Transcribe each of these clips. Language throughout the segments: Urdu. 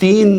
3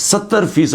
70%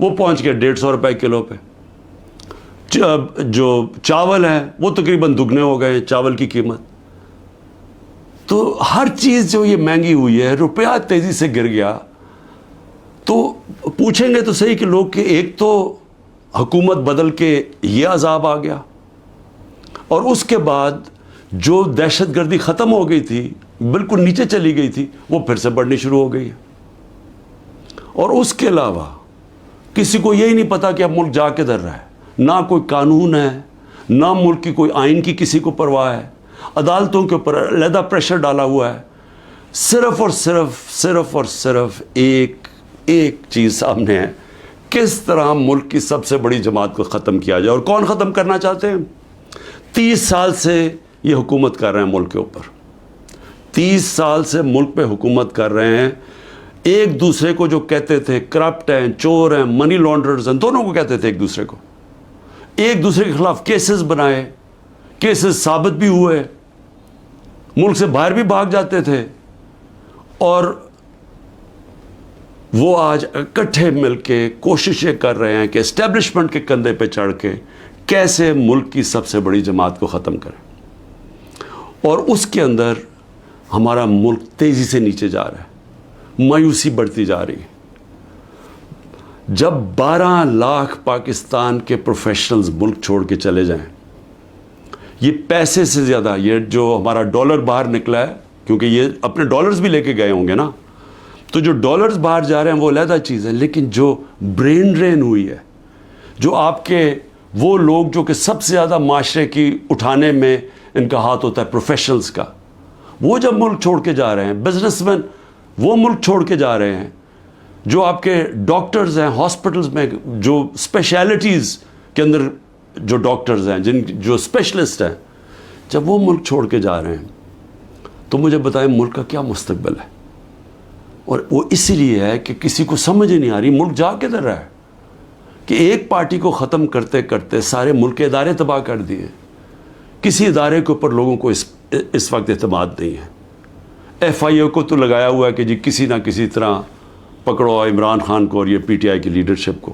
وہ پہنچ گیا 150 روپے کلو پہ. جو چاول ہیں وہ تقریباً دگنے ہو گئے چاول کی قیمت. تو ہر چیز جو یہ مہنگی ہوئی ہے, روپیہ تیزی سے گر گیا. تو پوچھیں گے تو صحیح کہ لوگ کہ ایک تو حکومت بدل کے یہ عذاب آ گیا, اور اس کے بعد جو دہشت گردی ختم ہو گئی تھی, بالکل نیچے چلی گئی تھی, وہ پھر سے بڑھنی شروع ہو گئی ہے. اور اس کے علاوہ کسی کو یہی نہیں پتا کہ اب ملک جا کدھر رہا ہے. نہ کوئی قانون ہے, نہ ملک کی کوئی آئین کی کسی کو پرواہ ہے. عدالتوں کے اوپر علیحدہ پریشر ڈالا ہوا ہے. صرف اور صرف ایک چیز سامنے ہے, کس طرح ملک کی سب سے بڑی جماعت کو ختم کیا جائے. اور کون ختم کرنا چاہتے ہیں؟ 30 سال سے یہ حکومت کر رہے ہیں ملک کے اوپر. 30 سال سے ملک پہ حکومت کر رہے ہیں. ایک دوسرے کو جو کہتے تھے کرپٹ ہیں, چور ہیں, منی لانڈرز ہیں, دونوں کو کہتے تھے ایک دوسرے کو. ایک دوسرے کے خلاف کیسز بنائے, کیسز ثابت بھی ہوئے, ملک سے باہر بھی بھاگ جاتے تھے. اور وہ آج اکٹھے مل کے کوششیں کر رہے ہیں کہ اسٹیبلشمنٹ کے کندھے پہ چڑھ کے کیسے ملک کی سب سے بڑی جماعت کو ختم کریں. اور اس کے اندر ہمارا ملک تیزی سے نیچے جا رہا ہے, مایوسی بڑھتی جا رہی ہے. جب 12 لاکھ پاکستان کے پروفیشنلز ملک چھوڑ کے چلے جائیں, یہ پیسے سے زیادہ, یہ جو ہمارا ڈالر باہر نکلا ہے, کیونکہ یہ اپنے ڈالرز بھی لے کے گئے ہوں گے نا, تو جو ڈالرز باہر جا رہے ہیں وہ علیحدہ چیز ہے, لیکن جو برین ڈرین ہوئی ہے, جو آپ کے وہ لوگ جو کہ سب سے زیادہ معاشرے کی اٹھانے میں ان کا ہاتھ ہوتا ہے, پروفیشنلز کا, وہ جب ملک چھوڑ کے جا رہے ہیں, بزنس مین وہ ملک چھوڑ کے جا رہے ہیں, جو آپ کے ڈاکٹرز ہیں ہاسپٹلز میں, جو اسپیشلٹیز کے اندر جو ڈاکٹرز ہیں, جو اسپیشلسٹ ہیں, جب وہ ملک چھوڑ کے جا رہے ہیں, تو مجھے بتائیں ملک کا کیا مستقبل ہے. اور وہ اسی لیے ہے کہ کسی کو سمجھ ہی نہیں آ رہی ملک جا کدھر رہا ہے, کہ ایک پارٹی کو ختم کرتے کرتے سارے ملک کے ادارے تباہ کر دیے. کسی ادارے کے اوپر لوگوں کو اس وقت اعتماد نہیں ہے. ایف آئی اے کو تو لگایا ہوا ہے کہ جی کسی نہ کسی طرح پکڑو عمران خان کو اور یہ پی ٹی آئی کی لیڈرشپ کو,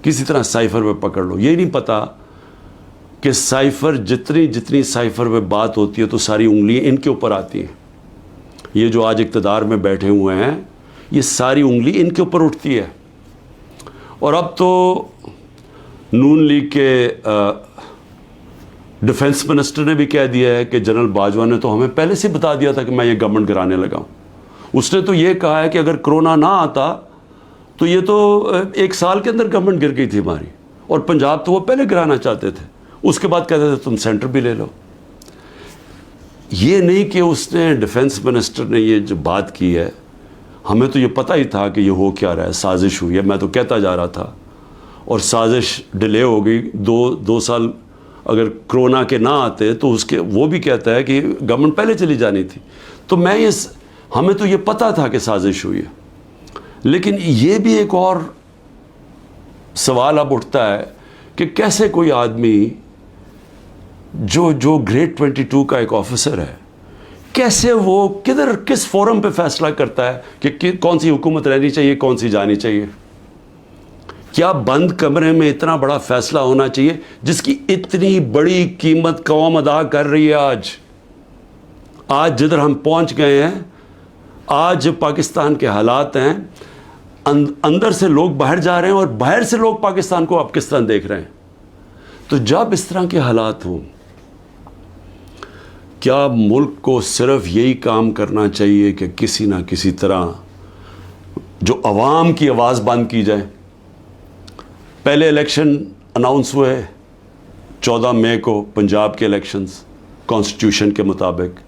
کسی طرح سائفر پہ پکڑ لو. یہ نہیں پتا کہ سائفر جتنی سائفر پہ بات ہوتی ہے تو ساری انگلیاں ان کے اوپر آتی ہیں. یہ جو آج اقتدار میں بیٹھے ہوئے ہیں, یہ ساری انگلی ان کے اوپر اٹھتی ہے. اور اب تو نون لیگ کے ڈیفنس منسٹر نے بھی کہہ دیا ہے کہ جنرل باجوہ نے تو ہمیں پہلے سے بتا دیا تھا کہ میں یہ گورنمنٹ گرانے لگا ہوں. اس نے تو یہ کہا ہے کہ اگر کرونا نہ آتا تو یہ تو 1 سال کے اندر گورنمنٹ گر گئی تھی ہماری, اور پنجاب تو وہ پہلے گرانا چاہتے تھے, اس کے بعد کہتے تھے تم سینٹر بھی لے لو. یہ نہیں کہ اس نے ڈیفنس منسٹر نے یہ جو بات کی ہے, ہمیں تو یہ پتہ ہی تھا کہ یہ ہو کیا رہا ہے, سازش ہوئی ہے. میں تو کہتا جا رہا تھا, اور سازش ڈیلے ہو گئی 2 سال. اگر کرونا کے نہ آتے تو اس کے وہ بھی کہتا ہے کہ گورنمنٹ پہلے چلی جانی تھی. تو ہمیں تو یہ پتہ تھا کہ سازش ہوئی ہے. لیکن یہ بھی ایک اور سوال اب اٹھتا ہے کہ کیسے کوئی آدمی جو گریڈ 22 کا ایک آفیسر ہے, کیسے وہ کس فورم پہ فیصلہ کرتا ہے کہ کون سی حکومت رہنی چاہیے, کون سی جانی چاہیے. کیا بند کمرے میں اتنا بڑا فیصلہ ہونا چاہیے جس کی اتنی بڑی قیمت قوم ادا کر رہی ہے. آج جدھر ہم پہنچ گئے ہیں, آج پاکستان کے حالات ہیں, اندر سے لوگ باہر جا رہے ہیں اور باہر سے لوگ پاکستان کو اب کس طرح دیکھ رہے ہیں. تو جب اس طرح کے حالات ہوں, کیا ملک کو صرف یہی کام کرنا چاہیے کہ کسی نہ کسی طرح جو عوام کی آواز بند کی جائے. پہلے الیکشن اناؤنس ہوئے 14 مئی کو, پنجاب کے الیکشنز کانسٹیٹیوشن کے مطابق.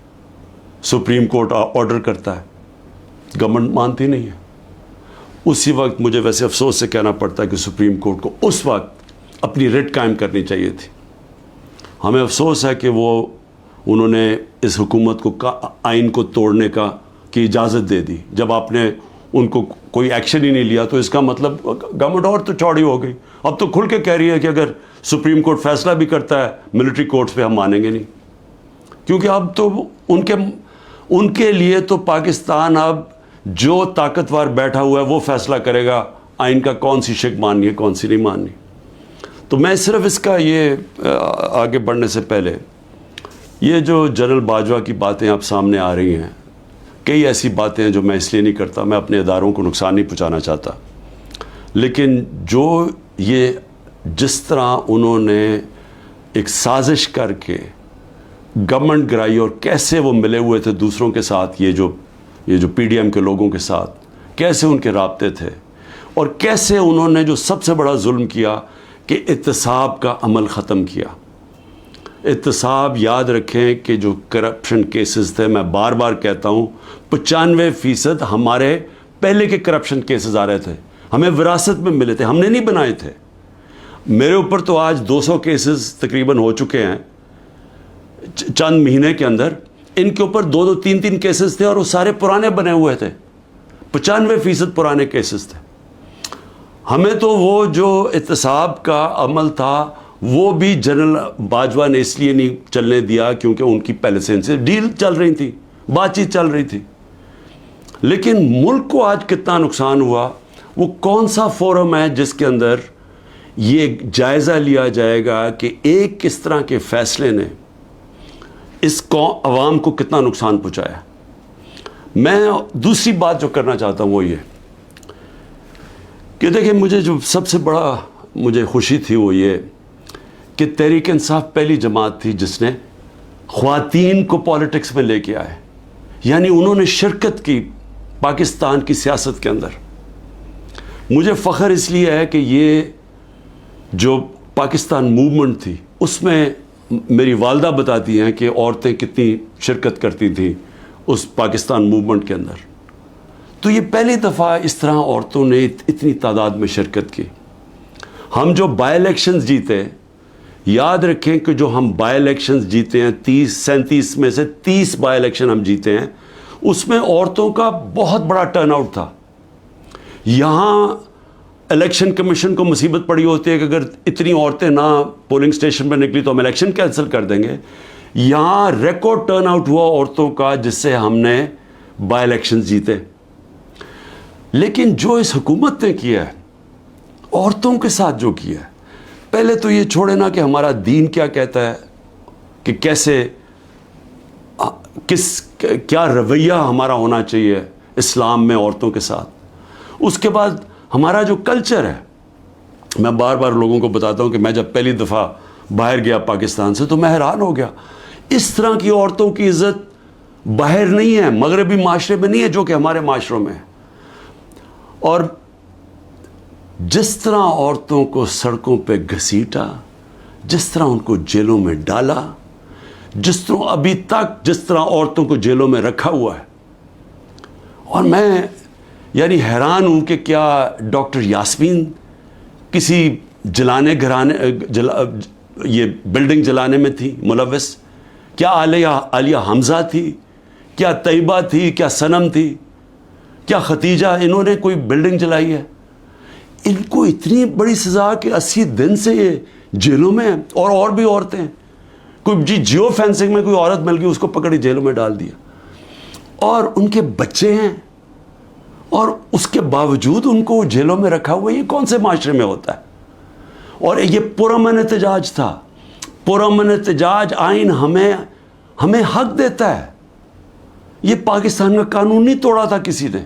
سپریم کورٹ آرڈر کرتا ہے, گورنمنٹ مانتی نہیں ہے. اسی وقت مجھے ویسے افسوس سے کہنا پڑتا ہے کہ سپریم کورٹ کو اس وقت اپنی ریٹ قائم کرنی چاہیے تھی. ہمیں افسوس ہے کہ انہوں نے اس حکومت کو آئین کو توڑنے کی اجازت دے دی. جب آپ نے ان کو کوئی ایکشن ہی نہیں لیا تو اس کا مطلب گورنمنٹ اور تو چوڑی ہو گئی. اب تو کھل کے کہہ رہی ہے کہ اگر سپریم کورٹ فیصلہ بھی کرتا ہے ملٹری کورٹس پہ ہم مانیں گے نہیں, کیونکہ اب تو ان کے لیے تو پاکستان اب جو طاقتور بیٹھا ہوا ہے وہ فیصلہ کرے گا آئین کا کون سی شق ماننی ہے کون سی نہیں ماننی. تو میں صرف اس کا یہ آگے بڑھنے سے پہلے یہ جو جنرل باجوہ کی باتیں اب سامنے آ رہی ہیں, کئی ایسی باتیں ہیں جو میں اس لیے نہیں کرتا, میں اپنے اداروں کو نقصان نہیں پہنچانا چاہتا, لیکن جو یہ جس طرح انہوں نے ایک سازش کر کے گورنمنٹ گرائی اور کیسے وہ ملے ہوئے تھے دوسروں کے ساتھ, یہ جو پی ڈی ایم کے لوگوں کے ساتھ کیسے ان کے رابطے تھے, اور کیسے انہوں نے جو سب سے بڑا ظلم کیا کہ احتساب کا عمل ختم کیا. احتساب یاد رکھیں کہ جو کرپشن کیسز تھے, میں بار بار کہتا ہوں 95% ہمارے پہلے کے کرپشن کیسز آ رہے تھے, ہمیں وراثت میں ملے تھے, ہم نے نہیں بنائے تھے. میرے اوپر تو آج 200 کیسز تقریباً ہو چکے ہیں چند مہینے کے اندر, ان کے اوپر 2 3 کیسز تھے اور وہ سارے پرانے بنے ہوئے تھے, 95% پرانے کیسز تھے. ہمیں تو وہ جو احتساب کا عمل تھا وہ بھی جنرل باجوہ نے اس لیے نہیں چلنے دیا کیونکہ ان کی پہلے سے ان سے ڈیل چل رہی تھی, بات چیت چل رہی تھی. لیکن ملک کو آج کتنا نقصان ہوا, وہ کون سا فورم ہے جس کے اندر یہ جائزہ لیا جائے گا کہ ایک کس طرح کے فیصلے نے اس عوام کو کتنا نقصان پہنچایا. میں دوسری بات جو کرنا چاہتا ہوں وہ یہ کہ دیکھیں, مجھے جو سب سے بڑا مجھے خوشی تھی وہ یہ کہ تحریک انصاف پہلی جماعت تھی جس نے خواتین کو پالیٹکس میں لے کے آئے, یعنی انہوں نے شرکت کی پاکستان کی سیاست کے اندر. مجھے فخر اس لیے ہے کہ یہ جو پاکستان موومنٹ تھی اس میں میری والدہ بتاتی ہیں کہ عورتیں کتنی شرکت کرتی تھیں اس پاکستان موومنٹ کے اندر. تو یہ پہلی دفعہ اس طرح عورتوں نے اتنی تعداد میں شرکت کی. ہم جو بائی الیکشنز جیتے, یاد رکھیں کہ جو ہم بائی الیکشنز جیتے ہیں 37 میں سے 30 بائی الیکشن ہم جیتے ہیں, اس میں عورتوں کا بہت بڑا ٹرن آؤٹ تھا. یہاں الیکشن کمیشن کو مصیبت پڑی ہوتی ہے کہ اگر اتنی عورتیں نہ پولنگ اسٹیشن پر نکلی تو ہم الیکشن کینسل کر دیں گے. یہاں ریکارڈ ٹرن آؤٹ ہوا عورتوں کا جس سے ہم نے بائی الیکشنز جیتے. لیکن جو اس حکومت نے کیا ہے عورتوں کے ساتھ جو کیا ہے, پہلے تو یہ چھوڑے نا کہ ہمارا دین کیا کہتا ہے کہ کیسے کیا رویہ ہمارا ہونا چاہیے اسلام میں عورتوں کے ساتھ. اس کے بعد ہمارا جو کلچر ہے, میں بار بار لوگوں کو بتاتا ہوں کہ میں جب پہلی دفعہ باہر گیا پاکستان سے تو میں حیران ہو گیا, اس طرح کی عورتوں کی عزت باہر نہیں ہے, مغربی معاشرے میں نہیں ہے جو کہ ہمارے معاشروں میں ہے. اور جس طرح عورتوں کو سڑکوں پہ گھسیٹا, جس طرح ان کو جیلوں میں ڈالا, جس طرح ابھی تک جس طرح عورتوں کو جیلوں میں رکھا ہوا ہے, اور میں یعنی حیران ہوں کہ کیا ڈاکٹر یاسمین کسی جلانے گھرانے یہ بلڈنگ جلانے میں تھی ملوث, کیا عالیہ حمزہ تھی, کیا طیبہ تھی, کیا صنم تھی, کیا ختیجہ, انہوں نے کوئی بلڈنگ جلائی ہے؟ ان کو اتنی بڑی سزا کہ 80 دن سے یہ جیلوں میں ہیں. اور بھی عورتیں, کوئی جیو فینسنگ میں کوئی عورت مل گئی اس کو پکڑی جیلوں میں ڈال دیا, اور ان کے بچے ہیں اور اس کے باوجود ان کو جیلوں میں رکھا ہوا. یہ کون سے معاشرے میں ہوتا ہے؟ اور یہ پرامن احتجاج تھا. پرامن احتجاج آئین ہمیں حق دیتا ہے. یہ پاکستان کا قانون نہیں توڑا تھا کسی نے.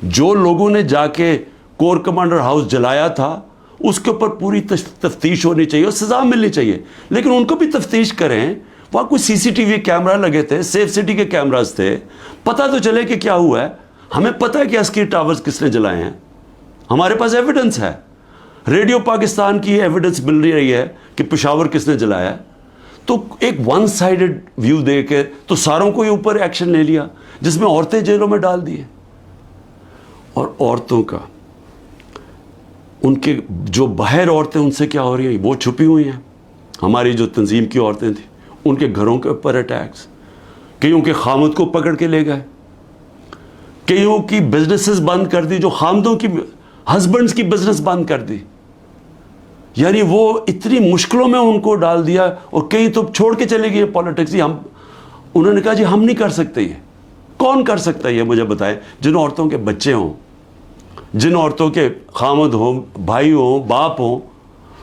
جو لوگوں نے جا کے کور کمانڈر ہاؤس جلایا تھا اس کے اوپر پوری تفتیش ہونی چاہیے اور سزا ملنی چاہیے, لیکن ان کو بھی تفتیش کریں. وہاں کوئی سی سی ٹی وی کیمرہ لگے تھے, سیف سٹی کے کیمراز تھے, پتہ تو چلے کہ کیا ہوا ہے. ہمیں پتہ ہے کہ عسکری ٹاورز کس نے جلائے ہیں, ہمارے پاس ایویڈنس ہے. ریڈیو پاکستان کی ایویڈنس مل رہی ہے کہ پشاور کس نے جلایا ہے. تو ایک ون سائیڈڈ ویو دے کے تو ساروں کو یہ اوپر ایکشن لے لیا جس میں عورتیں جیلوں میں ڈال دی. اور عورتوں کا ان کے جو باہر عورتیں ان سے کیا ہو رہی ہیں, وہ چھپی ہوئی ہیں. ہماری جو تنظیم کی عورتیں تھیں ان کے گھروں کے اوپر اٹیکس, کئیوں کے خامد کو پکڑ کے لے گئے, کئیوں کی بزنسز بند کر دی, جو خامدوں کی ہسبینڈز کی بزنس بند کر دی. یعنی وہ اتنی مشکلوں میں ان کو ڈال دیا, اور کئی تو چھوڑ کے چلے گئے پالیٹکس. انہوں نے کہا جی ہم نہیں کر سکتے. یہ کون کر سکتا ہے یہ مجھے بتائیں, جن عورتوں کے بچے ہوں, جن عورتوں کے خامد ہوں، بھائی ہوں، باپ ہوں،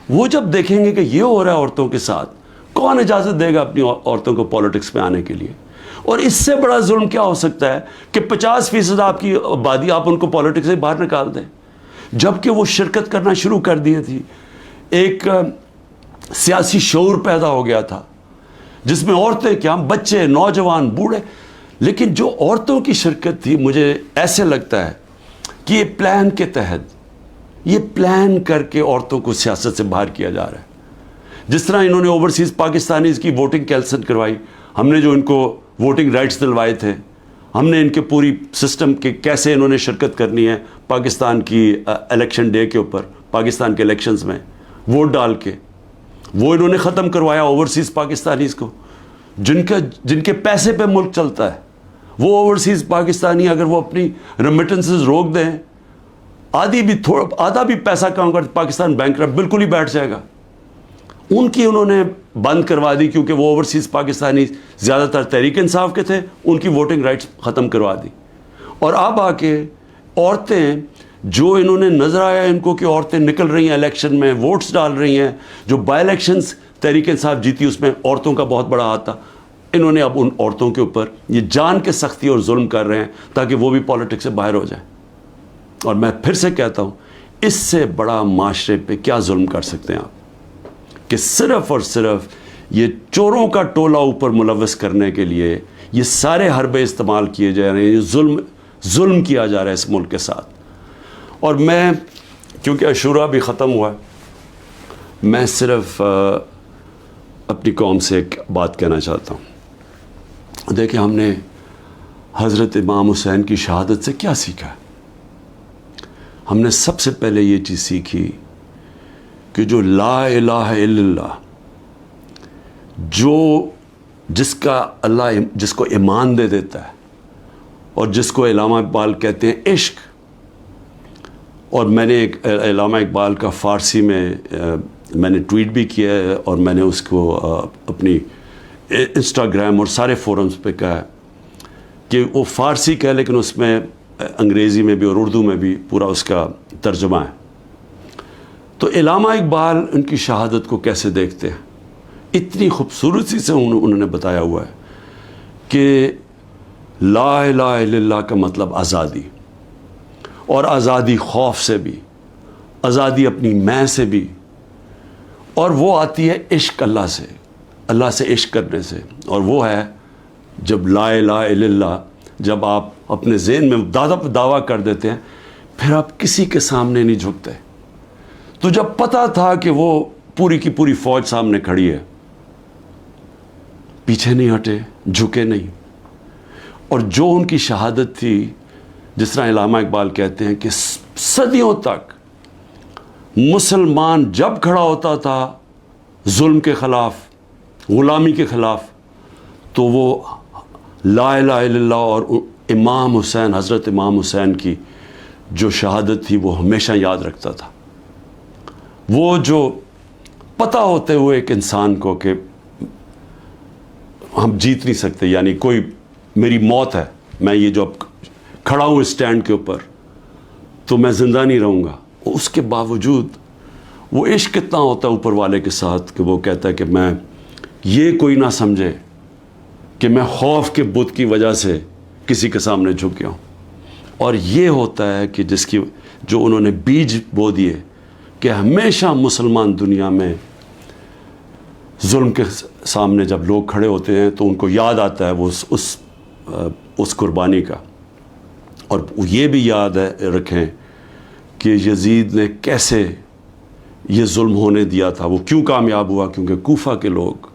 وہ جب دیکھیں گے کہ یہ ہو رہا ہے عورتوں کے ساتھ، کون اجازت دے گا اپنی عورتوں کو پالیٹکس میں آنے کے لیے؟ اور اس سے بڑا ظلم کیا ہو سکتا ہے کہ 50% آپ کی آبادی آپ ان کو پالیٹکس سے باہر نکال دیں، جبکہ وہ شرکت کرنا شروع کر دی تھی. ایک سیاسی شعور پیدا ہو گیا تھا جس میں عورتیں کیا، بچے، نوجوان، بوڑھے. لیکن جو عورتوں کی شرکت تھی، مجھے ایسے لگتا ہے کہ یہ پلان کے تحت، یہ پلان کر کے عورتوں کو سیاست سے باہر کیا جا رہا ہے. جس طرح انہوں نے اوورسیز پاکستانیز کی ووٹنگ کینسل کروائی، ہم نے جو ان کو ووٹنگ رائٹس دلوائے تھے، ہم نے ان کے پوری سسٹم کے کیسے انہوں نے شرکت کرنی ہے پاکستان کی الیکشن ڈے کے اوپر، پاکستان کے الیکشنز میں ووٹ ڈال کے، وہ انہوں نے ختم کروایا اوورسیز پاکستانیز کو، جن کے پیسے پہ ملک چلتا ہے. وہ اوورسیز پاکستانی اگر وہ اپنی ریمیٹنسز روک دیں، آدھا بھی پیسہ کام کر پاکستان بینکرپٹ بالکل ہی بیٹھ جائے گا. ان کی انہوں نے بند کروا دی کیونکہ وہ اوورسیز پاکستانی زیادہ تر تحریک انصاف کے تھے، ان کی ووٹنگ رائٹس ختم کروا دی. اور اب آ کے عورتیں، جو انہوں نے نظر آیا ان کو کہ عورتیں نکل رہی ہیں الیکشن میں، ووٹس ڈال رہی ہیں، جو بائی الیکشنز تحریک انصاف جیتی اس میں عورتوں کا بہت بڑا ہاتھ تھا، انہوں نے اب ان عورتوں کے اوپر یہ جان کے سختی اور ظلم کر رہے ہیں تاکہ وہ بھی پالیٹکس سے باہر ہو جائیں. اور میں پھر سے کہتا ہوں، اس سے بڑا معاشرے پہ کیا ظلم کر سکتے ہیں آپ کہ صرف اور صرف یہ چوروں کا ٹولہ اوپر ملوث کرنے کے لیے یہ سارے حربے استعمال کیے جا رہے ہیں، یہ ظلم کیا جا رہا ہے اس ملک کے ساتھ. اور میں، کیونکہ عاشورہ بھی ختم ہوا ہے، میں صرف اپنی قوم سے ایک بات کہنا چاہتا ہوں. دیکھیں، ہم نے حضرت امام حسین کی شہادت سے کیا سیکھا ہے؟ ہم نے سب سے پہلے یہ چیز سیکھی کہ جو لا الہ الا اللہ، جس کا اللہ جس کو ایمان دے دیتا ہے، اور جس کو علامہ اقبال کہتے ہیں عشق. اور میں نے ایک علامہ اقبال کا فارسی میں نے ٹویٹ بھی کیا ہے، اور میں نے اس کو اپنی انسٹاگرام اور سارے فورمز پہ کہا ہے کہ وہ فارسی کہہ، لیکن اس میں انگریزی میں بھی اور اردو میں بھی پورا اس کا ترجمہ ہے. تو علامہ اقبال ان کی شہادت کو کیسے دیکھتے ہیں؟ اتنی خوبصورتی سے انہوں نے بتایا ہوا ہے کہ لا الہ الا اللہ کا مطلب آزادی، اور آزادی خوف سے بھی، آزادی اپنی میں سے بھی، اور وہ آتی ہے عشق اللہ سے عشق کرنے سے. اور وہ ہے جب لا الہ الا اللہ، جب آپ اپنے ذہن میں دعویٰ کر دیتے ہیں، پھر آپ کسی کے سامنے نہیں جھکتے. تو جب پتہ تھا کہ وہ پوری کی پوری فوج سامنے کھڑی ہے، پیچھے نہیں ہٹے، جھکے نہیں. اور جو ان کی شہادت تھی، جس طرح علامہ اقبال کہتے ہیں کہ صدیوں تک مسلمان جب کھڑا ہوتا تھا ظلم کے خلاف، غلامی کے خلاف، تو وہ لا الہ الا اللہ اور امام حسین، حضرت امام حسین کی جو شہادت تھی وہ ہمیشہ یاد رکھتا تھا. وہ جو پتہ ہوتے ہوئے ایک انسان کو کہ ہم جیت نہیں سکتے، یعنی کوئی میری موت ہے، میں یہ جو اب کھڑا ہوں اسٹینڈ کے اوپر تو میں زندہ نہیں رہوں گا، اس کے باوجود وہ عشق کتنا ہوتا ہے اوپر والے کے ساتھ کہ وہ کہتا ہے کہ میں یہ کوئی نہ سمجھے کہ میں خوف کے بت کی وجہ سے کسی کے سامنے جھک گیا ہوں. اور یہ ہوتا ہے کہ جو انہوں نے بیج بو دیے کہ ہمیشہ مسلمان دنیا میں ظلم کے سامنے جب لوگ کھڑے ہوتے ہیں تو ان کو یاد آتا ہے وہ اس قربانی کا. اور یہ بھی یاد رکھیں کہ یزید نے کیسے یہ ظلم ہونے دیا تھا، وہ کیوں کامیاب ہوا، کیونکہ کوفہ کے لوگ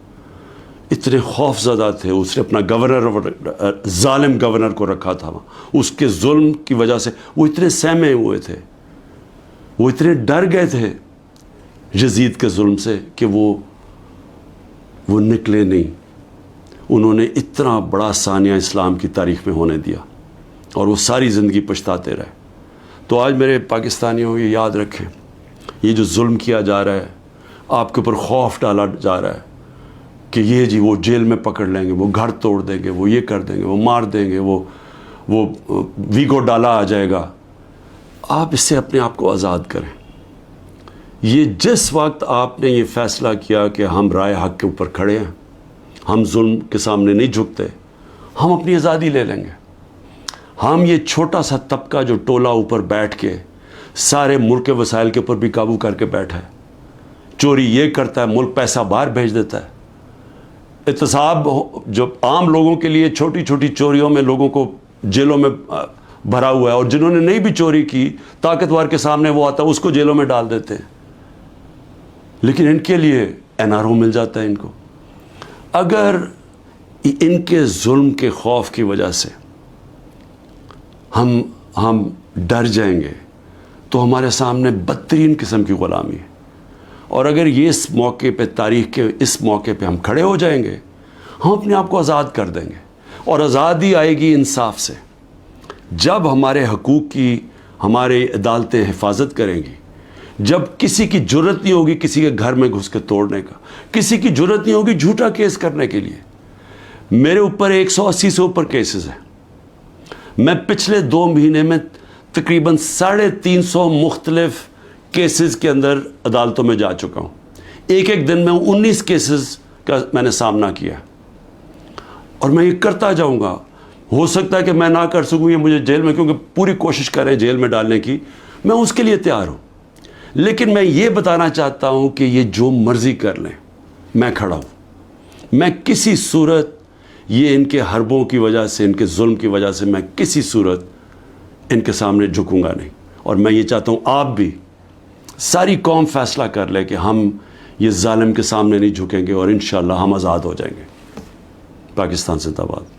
اتنے خوف زدہ تھے. اس نے اپنا گورنر، ظالم گورنر کو رکھا تھا وہاں، اس کے ظلم کی وجہ سے وہ اتنے سہمے ہوئے تھے، وہ اتنے ڈر گئے تھے یزید کے ظلم سے کہ وہ نکلے نہیں. انہوں نے اتنا بڑا ثانیہ اسلام کی تاریخ میں ہونے دیا اور وہ ساری زندگی پچھتاتے رہے. تو آج میرے پاکستانیوں یہ یاد رکھیں، یہ جو ظلم کیا جا رہا ہے، آپ کے اوپر خوف ڈالا جا رہا ہے کہ یہ جی وہ جیل میں پکڑ لیں گے، وہ گھر توڑ دیں گے، وہ یہ کر دیں گے، وہ مار دیں گے، وہ ویگو ڈالا آ جائے گا. آپ اس سے اپنے آپ کو آزاد کریں. یہ جس وقت آپ نے یہ فیصلہ کیا کہ ہم رائے حق کے اوپر کھڑے ہیں, ہم ظلم کے سامنے نہیں جھکتے, ہم اپنی آزادی لے لیں گے. ہم یہ چھوٹا سا طبقہ جو ٹولہ اوپر بیٹھ کے سارے ملک کے وسائل کے اوپر بھی قابو کر کے بیٹھا ہے, چوری یہ کرتا ہے, ملک پیسہ باہر بھیج دیتا ہے, احتساب جو عام لوگوں کے لیے چھوٹی چھوٹی چوریوں میں لوگوں کو جیلوں میں بھرا ہوا ہے, اور جنہوں نے نہیں بھی چوری کی طاقتور کے سامنے وہ آتا ہے اس کو جیلوں میں ڈال دیتے ہیں, لیکن ان کے لیے NRO مل جاتا ہے ان کو. اگر ان کے ظلم کے خوف کی وجہ سے ہم ڈر جائیں گے تو ہمارے سامنے بدترین قسم کی غلامی ہے. اور اگر یہ اس موقع پہ, تاریخ کے اس موقع پہ ہم کھڑے ہو جائیں گے, ہم اپنے آپ کو آزاد کر دیں گے. اور آزادی آئے گی انصاف سے. جب ہمارے حقوق کی ہمارے عدالتیں حفاظت کریں گی, جب کسی کی جرت نہیں ہوگی کسی کے گھر میں گھس کے توڑنے کا, کسی کی جرت نہیں ہوگی جھوٹا کیس کرنے کے لیے. میرے اوپر 180 سے اوپر کیسز ہیں. میں پچھلے 2 مہینے میں تقریباً 350 مختلف کیسز کے اندر عدالتوں میں جا چکا ہوں. ایک دن میں 19 کیسز کا میں نے سامنا کیا, اور میں یہ کرتا جاؤں گا. ہو سکتا ہے کہ میں نہ کر سکوں, یہ مجھے جیل میں, کیونکہ پوری کوشش کریں جیل میں ڈالنے کی, میں اس کے لیے تیار ہوں. لیکن میں یہ بتانا چاہتا ہوں کہ یہ جو مرضی کر لیں, میں کھڑا ہوں. میں کسی صورت یہ ان کے حربوں کی وجہ سے, ان کے ظلم کی وجہ سے میں کسی صورت ان کے سامنے جھکوں گا نہیں. اور میں یہ چاہتا ہوں آپ بھی, ساری قوم فیصلہ کر لے کہ ہم یہ ظالم کے سامنے نہیں جھکیں گے, اور انشاءاللہ ہم آزاد ہو جائیں گے. پاکستان زندہ باد.